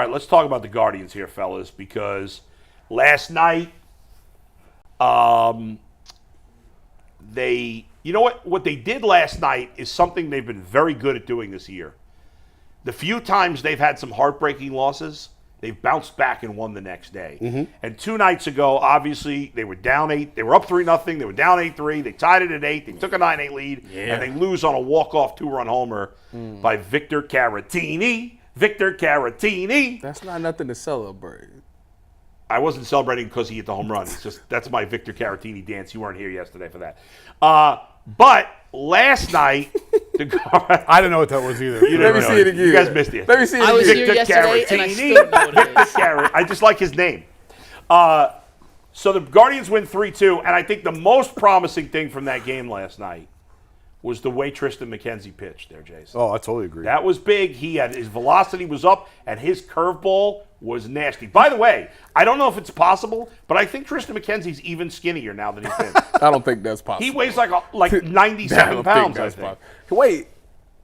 All right, let's talk about the Guardians here, fellas, because last night, you know what they did last night is something they've been very good at doing this year. The few times they've had some heartbreaking losses, they've bounced back and won the next day. Mm-hmm. And 2 nights ago, obviously, they were down 8. They were up 3-0. They were down 8-3. They tied it at 8. They took a 9-8 lead, and they lose on a walk-off 2-run homer by Victor Caratini. Victor Caratini. That's not nothing to celebrate. I wasn't celebrating because he hit the home run. It's just that's my Victor Caratini dance. You weren't here yesterday for that. But last night, I don't know what that was either. Let me see it again. You guys missed it. Let me see it again. I was here Victor yesterday, and I Caratini. still know what it is. I just like his name. So the Guardians win 3-2, and I think the most promising thing from that game last night was the way Triston McKenzie pitched there, Jason. Oh, I totally agree. That was big. His velocity was up, and his curveball was nasty. By the way, I don't know if it's possible, but I think Triston McKenzie's even skinnier now than he's been. I don't think that's possible. He weighs like 97 pounds, I think. Wait,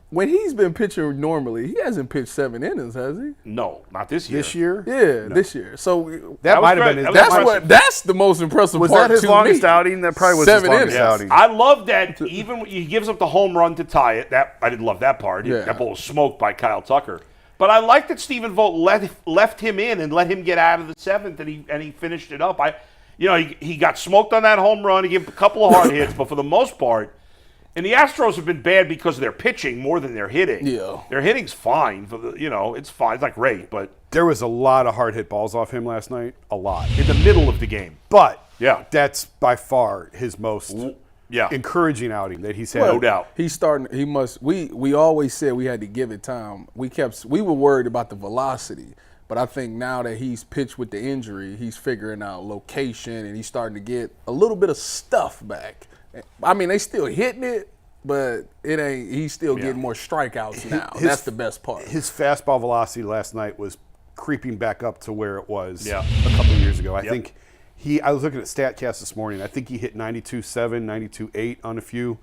when he's been pitching normally, he hasn't pitched 7 innings, has he? No, not this year. This year? Yeah, this year. So That might have was been great. his. that's the most impressive Was part that his to longest me. outing? That probably was 7 his longest innings. outing. I love that even when he gives up the home run to tie it. That I didn't love that part. Yeah. That ball was smoked by Kyle Tucker. But I like that Stephen Vogt left him in and let him get out of the 7th, and he finished it up. He got smoked on that home run. He gave a couple of hard hits, but for the most part, and the Astros have been bad because of their pitching more than their hitting. Yeah. Their hitting's fine. It's fine. It's not great, but There was a lot of hard hit balls off him last night. A lot. in the middle of the game. But Yeah. that's by far his most Yeah. encouraging outing that he's had. No doubt. He's starting. He must. We always said we had to give it time. We were worried about the velocity, but I think now that he's pitched with the injury, he's figuring out location and he's starting to get a little bit of stuff back. I mean, they still hitting it, but it ain't. He's still getting more strikeouts now. That's the best part. His fastball velocity last night was creeping back up to where it was Yeah. a couple of years ago. I think I was looking at StatCast this morning. I think he hit 92.7, 92.8 on a few.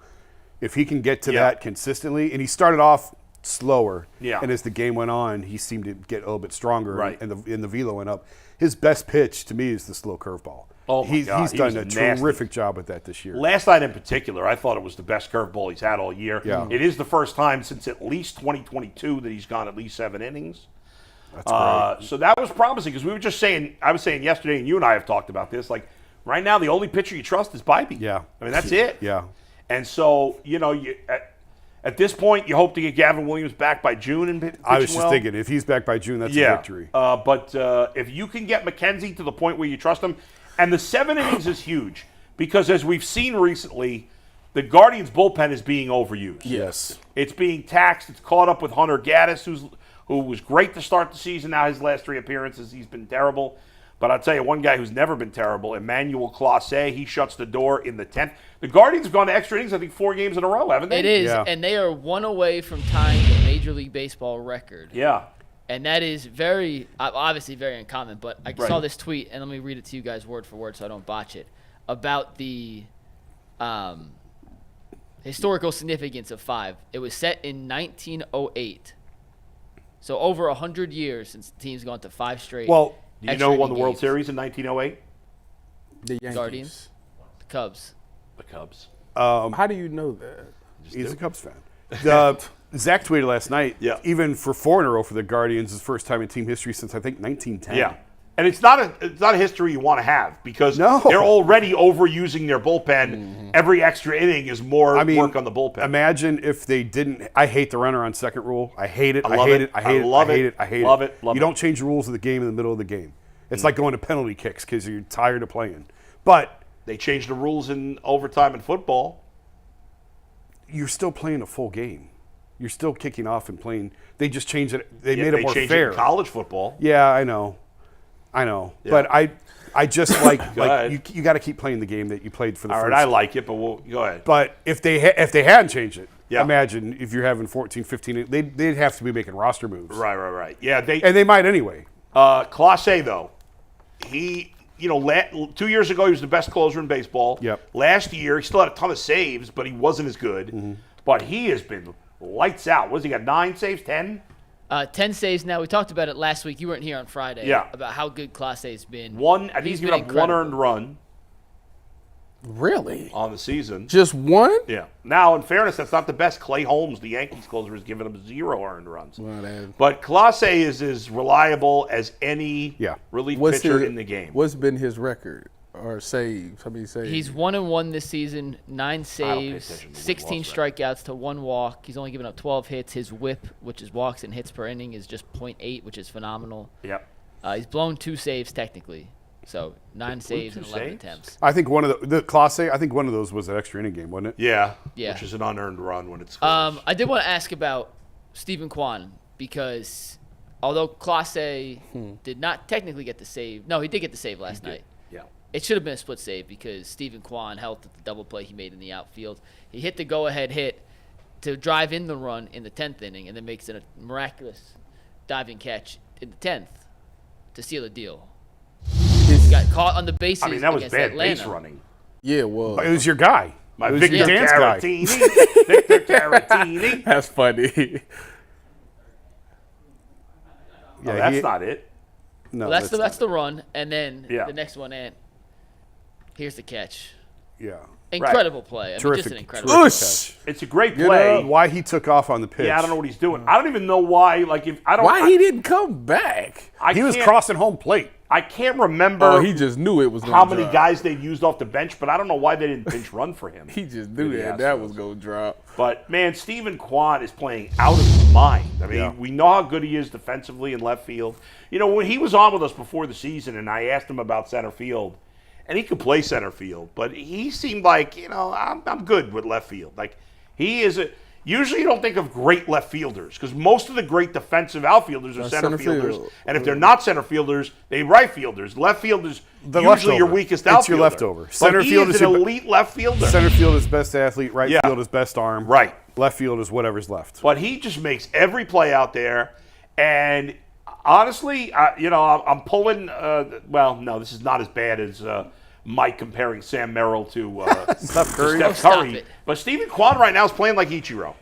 If he can get to that consistently, and he started off slower, and as the game went on, he seemed to get a little bit stronger, and the velo went up. His best pitch to me is the slow curveball. Oh my God, he's he done was a nasty. terrific job with that this year. Last night in particular, I thought it was the best curveball he's had all year. Yeah. It is the first time since at least 2022 that he's gone at least 7 innings. That's great. So that was promising because we were just saying, I was saying yesterday, and you and I have talked about this, like right now the only pitcher you trust is Bybee. Yeah. I mean, that's it. Yeah. And so, at this point, you hope to get Gavin Williams back by June. And I was just thinking, if he's back by June, that's a victory. But if you can get McKenzie to the point where you trust him, and the 7 innings is huge because as we've seen recently, the Guardians bullpen is being overused. Yes. It's being taxed. It's caught up with Hunter Gaddis, who was great to start the season. Now his last 3 appearances, he's been terrible. But I'll tell you, one guy who's never been terrible, Emmanuel Clase, he shuts the door in the 10th. The Guardians have gone to extra innings, I think, 4 games in a row, haven't they? It is, Yeah. and they are 1 away from tying the Major League Baseball record. Yeah. And that is obviously very uncommon, but I saw this tweet, and let me read it to you guys word for word so I don't botch it, about the historical significance of 5. It was set in 1908. So over 100 years since the team's gone to 5 straight. Well, Do you know who won the extra World games. Series in 1908? The Yankees. Guardians, the Cubs. The Cubs. How do you know that? He's a Cubs fan. Zach tweeted last night, even for 4-0 for the Guardians, his first time in team history since, I think, 1910. Yeah. And it's not a history you want to have because No. they're already overusing their bullpen. Every extra inning is more work on the bullpen. Imagine if they didn't. I hate the runner on second rule. I hate it. I love it. I hate it. love I hate it. it. I hate it. Love it. Love you it. don't change the rules of the game in the middle of the game. It's like going to penalty kicks because you're tired of playing. But They changed the rules in overtime in football. you're still playing a full game. You're still kicking off and playing. They just changed it. They Yeah, made it more changed fair. it in college football. Yeah, I know. Yeah. But I just like ahead. you got to keep playing the game that you played for the All first. right, I like it, but go ahead. But if they hadn't changed it, Yeah. imagine if you're having 14, 15, they'd have to be making roster moves. Right. Yeah, And they might anyway. Clase, though, he, 2 years ago, he was the best closer in baseball. Yep. Last year, he still had a ton of saves, but he wasn't as good. But he has been lights out. What has he got, 9 saves, 10? 10 saves now. We talked about it last week. You weren't here on Friday. Yeah. About how good Clase has been. I think he's given up one earned run. Really? On the season. Just one? Yeah. Now, in fairness, that's not the best. Clay Holmes, the Yankees closer, has given up 0 earned runs. But Clase is as reliable as any relief pitcher in the game. What's been his record or saves? How many saves? He's 1-1 this season, 9 saves, 16 strikeouts to 1 walk. He's only given up 12 hits. His whip, which is walks and hits per inning, is just .8, which is phenomenal. Yep. He's blown 2 saves technically. So 9 saves and 11 attempts. I think one of the Clase. I think one of those was an extra inning game, wasn't it? Yeah. Which is an unearned run when it's. I did want to ask about Stephen Kwan because although Clase did not technically get the save, no, he did get the save last night. Yeah. It should have been a split save because Stephen Kwan helped at the double play he made in the outfield. He hit the go-ahead hit to drive in the run in the 10th inning and then makes it a miraculous diving catch in the 10th to seal the deal. He got caught on the bases. I mean, that was against bad Atlanta. base running. Yeah, it was. It was your guy. My It was Victor your dance guy. Caratini. Victor Caratini. That's funny. Yeah, that's not it. No, Well, that's the run, and then Yeah. the next one in. Here's the catch. Yeah. Incredible play. I mean, Terrific. just an incredible Terrific play. catch. It's a great You play. know why he took off on the pitch? Yeah, I don't know what he's doing. I don't even know why. Like, if I don't. Why he didn't come back? I He was can't- crossing home plate. I can't remember. Oh, he just knew it was going to how drop. many guys they used off the bench, but I don't know why they didn't pinch run for him. He just knew Yeah, that was going to drop. But man, Stephen Kwan is playing out of his mind. I mean, Yeah. we know how good he is defensively in left field. You know, when he was on with us before the season, and I asked him about center field, and he could play center field, but he seemed like, you know, I'm good with left field. Like he is a. Usually, you don't think of great left fielders because most of the great defensive outfielders are center fielders, field. and if they're not center fielders, they're right fielders. Left fielders The usually your leftover. weakest It's outfielder. your leftover. But Center he field is is an your elite left fielder. Center field is best athlete. Right Yeah. field is best arm. Right. Left field is whatever's left. But he just makes every play out there. And honestly, I'm pulling. Well, no, this is not as bad as Mike comparing Sam Merrill to Steph Curry. Steph stop Curry. it. But Stephen Kwan right now is playing like Ichiro.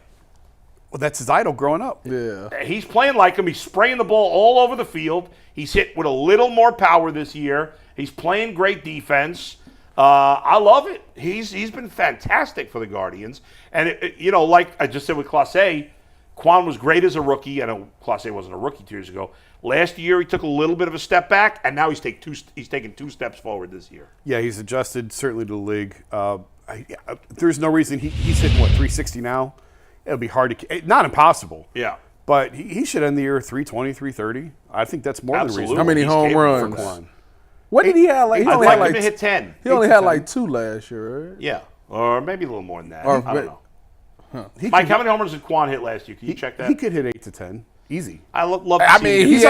Well, that's his idol growing up. Yeah. He's playing like him. He's spraying the ball all over the field. He's hit with a little more power this year. He's playing great defense. I love it. He's been fantastic for the Guardians. And, like I just said with Clase, Kwan was great as a rookie. I know Clase wasn't a rookie 2 years ago. Last year, he took a little bit of a step back, and now he's taken 2 steps forward this year. Yeah, he's adjusted certainly to the league. There's no reason he's hitting 360 now. It'll be hard to, not impossible. Yeah. But he should end the year 320, 330. I think that's more Absolutely. than How many reasonable. home capable runs? for Kwan. What did he have? Like, he I'd only like had him to like hit 10. he only 8 to had 10. like 2 last year, right? Yeah. Or maybe a little more than that. Or- I don't know. He Mike, could- how many homers did Kwan hit last year? Can you check that? He could hit 8 to 10. Easy. I love to I see mean, him. he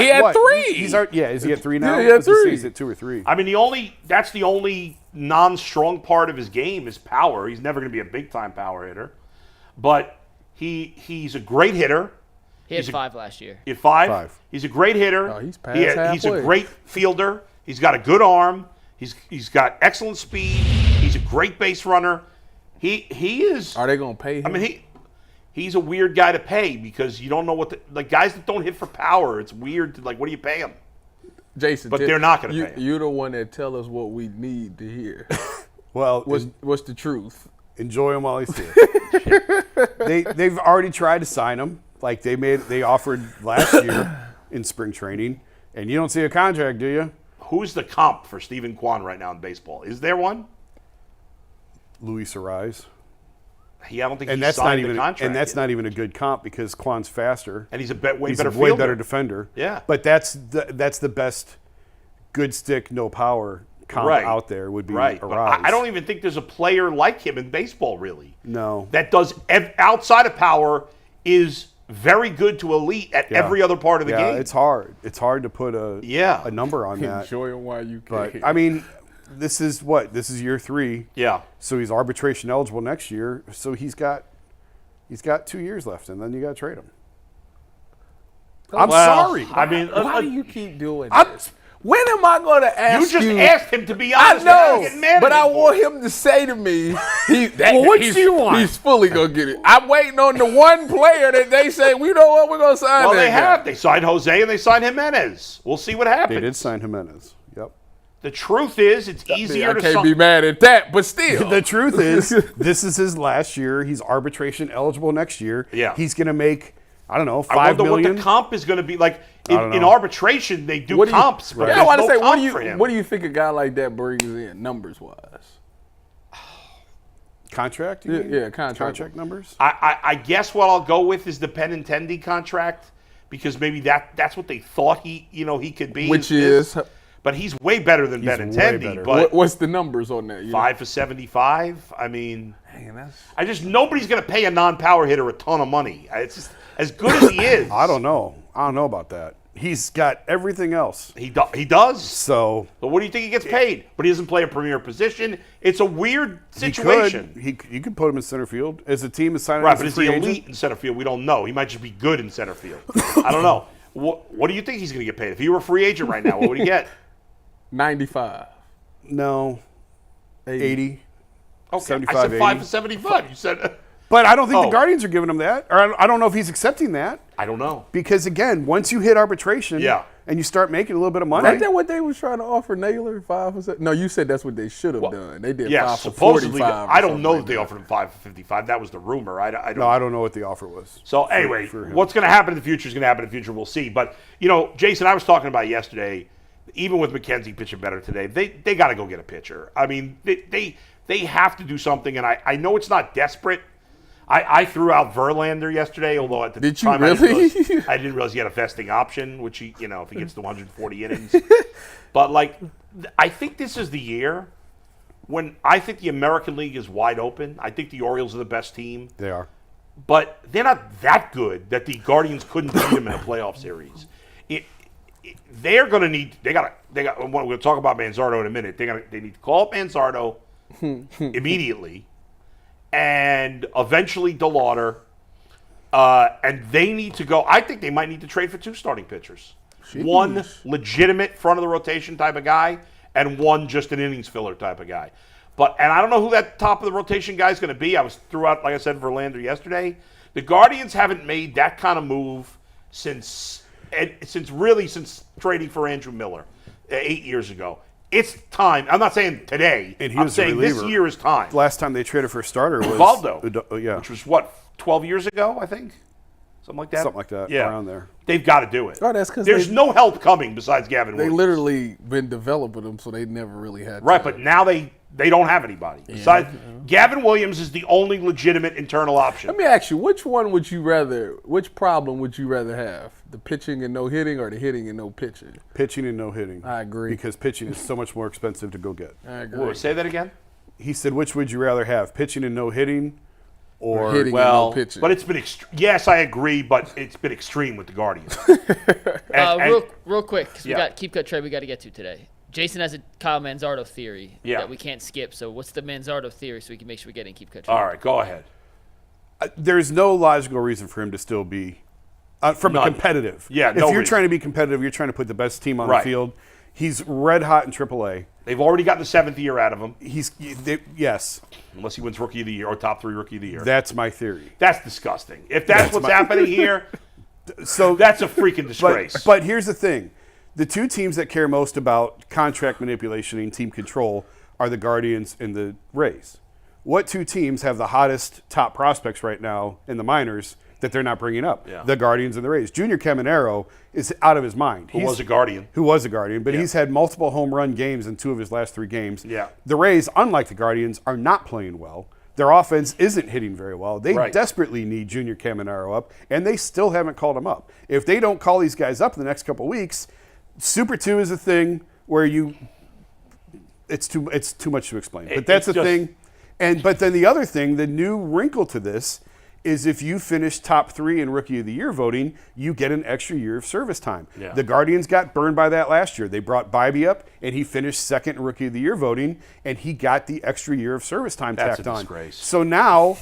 had 3. He's already, is he at 3 now? Yeah, he had I was gonna say 3. He's at 2 or 3. I mean, that's the only non-strong part of his game is power. He's never going to be a big-time power hitter, but he's a great hitter. He had 5 last year. He had 5. 5. He's a great hitter. Oh, he's past He's a halfway. great fielder. He's got a good arm. He's got excellent speed. He's a great base runner. He is. Are they gonna pay him? I mean, he's a weird guy to pay because you don't know what guys that don't hit for power. It's weird to what do you pay him? Jason, but they're not gonna pay him. You're the one that tell us what we need to hear. Well, What's the truth? enjoy him while he's here. They've already tried to sign him. Like they offered last year in spring training, and you don't see a contract, do you? Who's the comp for Stephen Kwan right now in baseball? Is there one? Luis Arise. I don't think And he that's signed not even the contract. and that's yet. not even a good comp because Kwan's faster. And he's a way He's better a way fielder. better defender. Yeah. But that's the best good stick, no power comp out there would be right. But Arise. I don't even think there's a player like him in baseball, really. No. That does outside of power is very good to elite at every other part of the game. It's hard. It's hard to put a number on that. Enjoy him while you But can. I mean, this is year 3. Yeah. So he's arbitration eligible next year. So he's got 2 years left, and then you got to trade him. I'm Well, sorry. I mean, why do you keep doing I'm- this? When am I going to ask you? You just asked him to be I honest. Without know, getting mad but at I him for want it. him to say to me, What do you want? He's fully going to get it. I'm waiting on the one player that they say, we know what we're going to sign. Well, that they guy. have. They signed Jose and they signed Jimenez. We'll see what happens. They did sign Jimenez. Yep. The truth is, it's easier I to can't be mad at that, but still. The truth is, this is his last year. He's arbitration eligible next year. Yeah. He's going to make, I don't know, I $5 wonder million. what the comp is going to be like. don't In know. arbitration, they do What do you- comps, but Yeah, I there's want to no say, comp for him. what do you think a guy like that brings in, numbers-wise? Contract? you mean? Yeah, contract. Contract numbers? I guess what I'll go with is the Benintendi contract because maybe that's what they thought he could be. Which is, but he's way better than He's way Benintendi. better. But what's the numbers on that? 5 for 75. I mean, That's nobody's going to pay a non-power hitter a ton of money. It's just as good as he is. I don't know. I don't know about that. He's got everything else. He does. So But what do you think he gets paid? But he doesn't play a premier position. It's a weird situation. you could put him in center field. As a team is signing Right, as but a is free he agent. elite in center field? We don't know. He might just be good in center field. I don't know. What do you think he's going to get paid? If he were a free agent right now, what would he get? 95. No. 80. Okay, 75, I said 5 80. for 75. You said, But I don't think Oh. the Guardians are giving him that. Or I don't know if he's accepting that. I don't know. Because, again, once you hit arbitration Yeah. and you start making a little bit of money. Ain't that what they was trying to offer Naylor, 5%? No, you said that's what they should have done. They did Yeah, 5 for supposedly. 45. I don't know that they offered him 5 for 55. That was the rumor. I don't. No, I don't know what the offer was. So anyway, for him. what's going to happen in the future is going to happen in the future. We'll see. But Jason, I was talking about yesterday. Even with McKenzie pitching better today, they got to go get a pitcher. I mean, they have to do something. And I know it's not desperate. I threw out Verlander yesterday, although at the Did you time really? I didn't realize he had a vesting option, which if he gets to 140 innings. But I think this is the year when I think the American League is wide open. I think the Orioles are the best team. They are. But they're not that good that the Guardians couldn't beat them in a playoff series. They're going to need. They got. We're going to talk about Manzardo in a minute. They need to call up Manzardo immediately, and eventually DeLauder, and they need to go. I think they might need to trade for 2 starting pitchers. Jeez. One legitimate front of the rotation type of guy, and one just an innings filler type of guy. And I don't know who that top of the rotation guy is going to be. I was threw out, like I said, Verlander yesterday. The Guardians haven't made that kind of move since trading for Andrew Miller 8 years ago. It's time. I'm not saying today. And he I'm was a saying this reliever. year is time. The last time they traded for a starter was Valdo, yeah, which was what, 12 years ago, I think? Something like that? something like that, Yeah. around there. They've got to do it. Oh, that's 'cause There's they- no help coming besides Gavin They Williams. literally been developing them, so they never really had Right, to. but now they don't have anybody. Besides, Gavin Williams is the only legitimate internal option. Let me ask you, which problem would you rather have? The pitching and no hitting or the hitting and no pitching? Pitching and no hitting. I agree. Because pitching is so much more expensive to go get. I agree. Whoa, say that again? He said, which would you rather have, pitching and no hitting or hitting. Well, no pitching. but it's been yes, I agree, but it's been extreme with the Guardians. Real quick, because we Yeah. got keep cut trade we got to get to today. Jason has a Kyle Manzardo theory Yeah. that we can't skip. So what's the Manzardo theory so we can make sure we get in keep cut trade? All right, go ahead. there's no logical reason for him to still be from a None. competitive. Yeah, if no you're reason. trying to be competitive, you're trying to put the best team on Right. the field. He's red hot in AAA. They've already gotten the 7th year out of him, Yes, unless he wins Rookie of the Year or top 3 Rookie of the Year. that's my theory. That's disgusting. If that's what's happening here, So that's a freaking disgrace. But here's the thing. The 2 teams that care most about contract manipulation and team control are the Guardians and the Rays. What 2 teams have the hottest top prospects right now in the minors that they're not bringing up? Yeah. The Guardians and the Rays. Junior Caminero is out of his mind. Who was a Guardian. But Yeah. he's had multiple home run games in 2 of his last 3 games. Yeah. The Rays, unlike the Guardians, are not playing well. Their offense isn't hitting very well. They Right. desperately need Junior Caminero up, and they still haven't called him up. If they don't call these guys up in the next couple of weeks, Super 2 is a thing where it's too much to explain. But that's It's the just- thing. But then the other thing, the new wrinkle to this is if you finish top 3 in Rookie of the Year voting, you get an extra year of service time. Yeah. The Guardians got burned by that last year. They brought Bybee up, and he finished 2nd in Rookie of the Year voting, and he got the extra year of service time That's tacked a on. disgrace. So now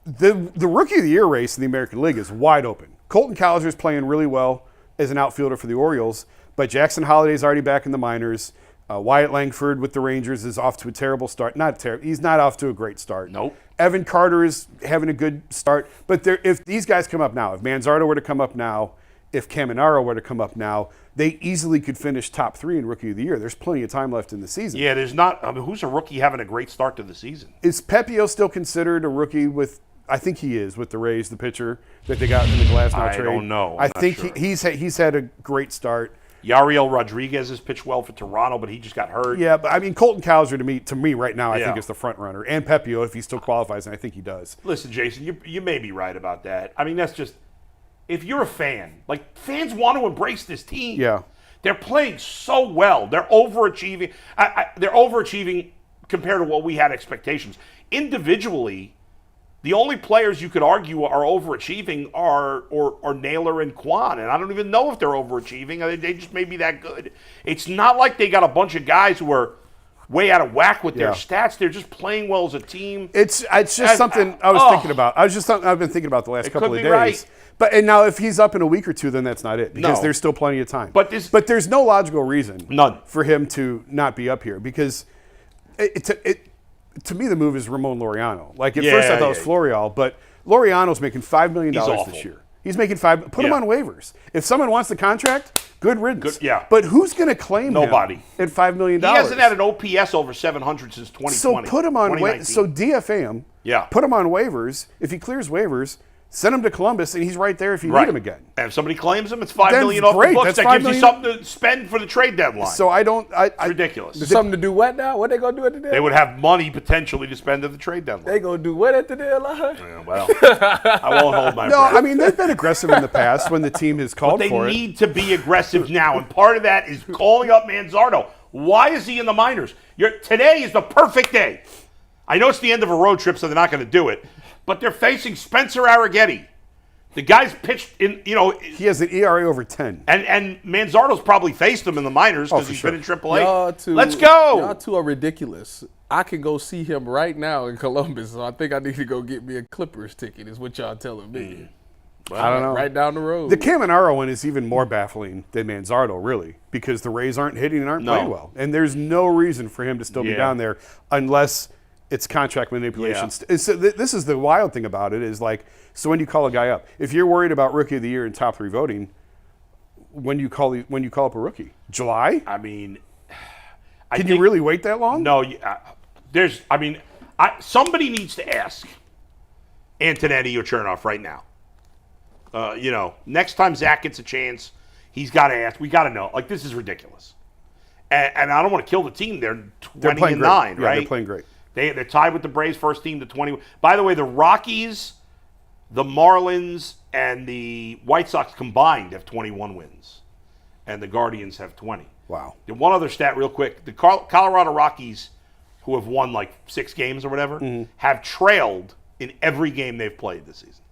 the Rookie of the Year race in the American League is wide open. Colton Cowser's playing really well as an outfielder for the Orioles, But Jackson Holliday's already back in the minors. Wyatt Langford with the Rangers is off to a terrible start. Not terrible. He's not off to a great start. Nope. Evan Carter is having a good start. But if these guys come up now, if Manzardo were to come up now, if Caminero were to come up now, they easily could finish top 3 in Rookie of the Year. There's plenty of time left in the season. Yeah, there's not. I mean, who's a rookie having a great start to the season? Is Pepio still considered a rookie with? I think he is with the Rays, the pitcher that they got in the Glasnow trade. I don't know. I think sure. he's had a great start. Yariel Rodriguez has pitched well for Toronto, but he just got hurt. Yeah, but I mean, Colton Cowser to me right now, I think is the front runner, and Pepio if he still qualifies, and I think he does. Listen, Jason, you may be right about that. I mean, that's just if you're a fan, like fans want to embrace this team. Yeah, they're playing so well. They're overachieving. They're overachieving compared to what we had expectations. Individually, the only players you could argue are overachieving are Naylor and Kwan, and I don't even know if they're overachieving. They just may be that good. It's not like they got a bunch of guys who are way out of whack with their stats. They're just playing well as a team. It's just something I was thinking about. I've been thinking about the last couple of days. Right. But now if he's up in a week or two, then that's not it because there's still plenty of time. But there's no logical reason for him to not be up here because to me, the move is Ramon Laureano. Like, at first I thought it was Florial, but Laureano's making $5 million this year. He's making put him on waivers. If someone wants the contract, good riddance. But who's going to claim him at $5 million? He hasn't had an OPS over 700 since 2020. So put him on waivers. So DFA him. Yeah. Put him on waivers. If he clears waivers, send him to Columbus, and he's right there if you need him again. And if somebody claims him, it's $5 million off the books. That gives you something to spend for the trade deadline. So it's ridiculous. There's something to do what now? What they going to do at the deadline? They would have money potentially to spend at the trade deadline. They going to do what at the deadline? Yeah, well, I won't hold my breath. I mean, they've been aggressive in the past when the team has called for it. But they need to be aggressive now, and part of that is calling up Manzardo. Why is he in the minors? Today is the perfect day. I know it's the end of a road trip, so they're not going to do it, but they're facing Spencer Arrighetti. The guy's pitched in, he has an ERA over 10. And Manzardo's probably faced him in the minors because he's been in AAA. Let's go. Y'all two are ridiculous. I can go see him right now in Columbus, so I think I need to go get me a Clippers ticket is what y'all telling me. Well, I don't know. Right down the road. The Caminero one is even more baffling than Manzardo, really, because the Rays aren't hitting and aren't playing well. And there's no reason for him to still be down there unless it's contract manipulation. Yeah. So this is the wild thing about it is like, so when you call a guy up, if you're worried about Rookie of the Year and top 3 voting, when you call up a rookie? July? I mean, can you really wait that long? No. Somebody needs to ask Antonetti or Chernoff right now. Next time Zach gets a chance, he's got to ask. We got to know. Like, this is ridiculous. And I don't want to kill the team. They're 20-9, right? Yeah, they're playing great. They're tied with the Braves first team to 20. By the way, the Rockies, the Marlins, and the White Sox combined have 21 wins. And the Guardians have 20. Wow. And one other stat real quick. The Colorado Rockies, who have won like 6 games or whatever, have trailed in every game they've played this season.